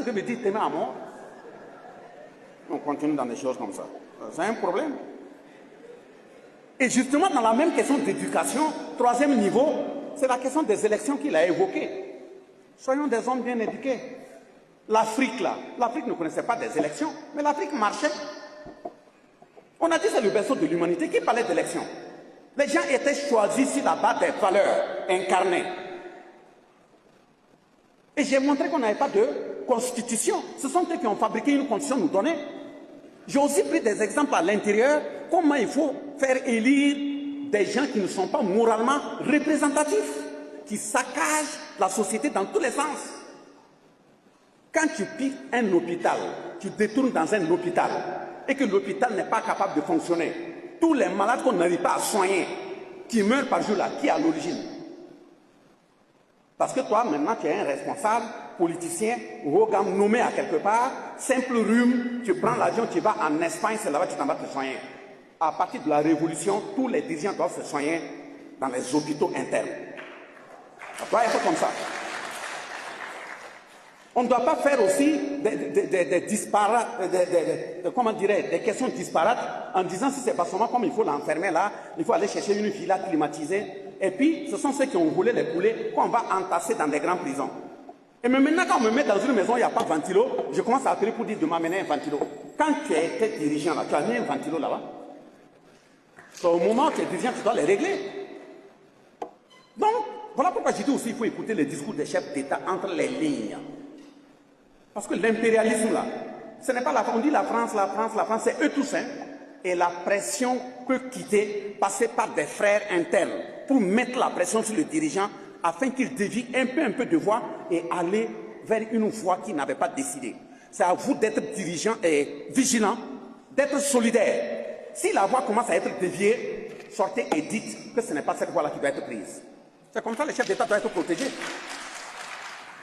ce que me dit t'aimer à mort. On continue dans des choses comme ça. C'est un problème. Et justement, dans la même question d'éducation, troisième niveau, c'est la question des élections qu'il a évoquée. Soyons des hommes bien éduqués. L'Afrique, là, l'Afrique ne connaissait pas des élections, mais l'Afrique marchait. On a dit que c'est le berceau de l'humanité qui parlait d'élections. Les gens étaient choisis sur la base des valeurs incarnées. Et j'ai montré qu'on n'avait pas de constitution. Ce sont eux qui ont fabriqué une constitution nous donner. J'ai aussi pris des exemples à l'intérieur, comment il faut faire élire des gens qui ne sont pas moralement représentatifs, qui saccagent la société dans tous les sens. Quand tu piques un hôpital, tu détournes dans un hôpital, et que l'hôpital n'est pas capable de fonctionner, tous les malades qu'on n'arrive pas à soigner, qui meurent par jour là, qui est à l'origine? Parce que toi, maintenant, tu es un responsable, politicien, Rogam nommé à quelque part, simple rhume, tu prends l'avion, tu vas en Espagne, c'est là-bas que tu t'en vas te soigner. À partir de la Révolution, tous les dirigeants doivent se soigner dans les hôpitaux internes. Ça doit être comme ça. On ne doit pas faire aussi des disparates, comment dirais, des questions disparates en disant si c'est pas seulement comme il faut l'enfermer là, il faut aller chercher une villa climatisée. Et puis, ce sont ceux qui ont volé les poulets qu'on va entasser dans des grandes prisons. Et maintenant, quand on me met dans une maison, il n'y a pas de ventilo, je commence à appeler pour dire de m'amener un ventilo. Quand tu étais dirigeant là, tu as mis un ventilo là-bas. C'est au moment où tu es dirigeant, tu dois les régler. Donc, voilà pourquoi je dis aussi qu'il faut écouter les discours des chefs d'État entre les lignes. Parce que l'impérialisme là, ce n'est pas la France, on dit la France, c'est eux tous. Hein. Et la pression peut quitter, passer par des frères internes pour mettre la pression sur le dirigeant afin qu'il dévie un peu de voie et aller vers une voie qu'il n'avait pas décidée. C'est à vous d'être dirigeant et vigilant, d'être solidaire. Si la voie commence à être déviée, sortez et dites que ce n'est pas cette voie-là qui doit être prise. C'est comme ça que les chefs d'État doivent être protégés.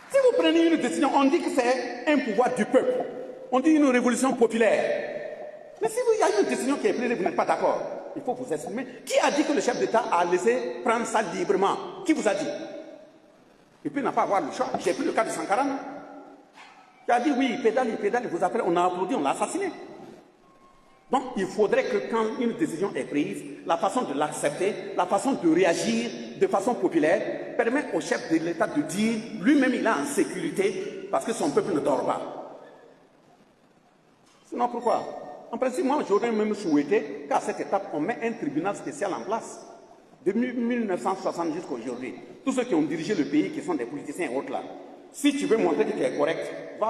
Si vous prenez une décision, on dit que c'est un pouvoir du peuple. On dit une révolution populaire. Mais si il y a une décision qui est prise et vous n'êtes pas d'accord, il faut vous exprimer. Qui a dit que le chef d'État a laissé prendre ça librement? Qui vous a dit? Et puis il n'a pas avoir le choix. J'ai pris le cas de Sankara. Qui a dit oui, il pédale, vous appelez, on a applaudi, on l'a assassiné. Donc il faudrait que quand une décision est prise, la façon de l'accepter, la façon de réagir de façon populaire, permet au chef de l'État de dire lui-même il est en sécurité parce que son peuple ne dort pas. Sinon pourquoi? En principe, moi j'aurais même souhaité qu'à cette étape on met un tribunal spécial en place. De 1960 jusqu'à aujourd'hui, tous ceux qui ont dirigé le pays, qui sont des politiciens et autres là, si tu veux montrer que tu es correct, va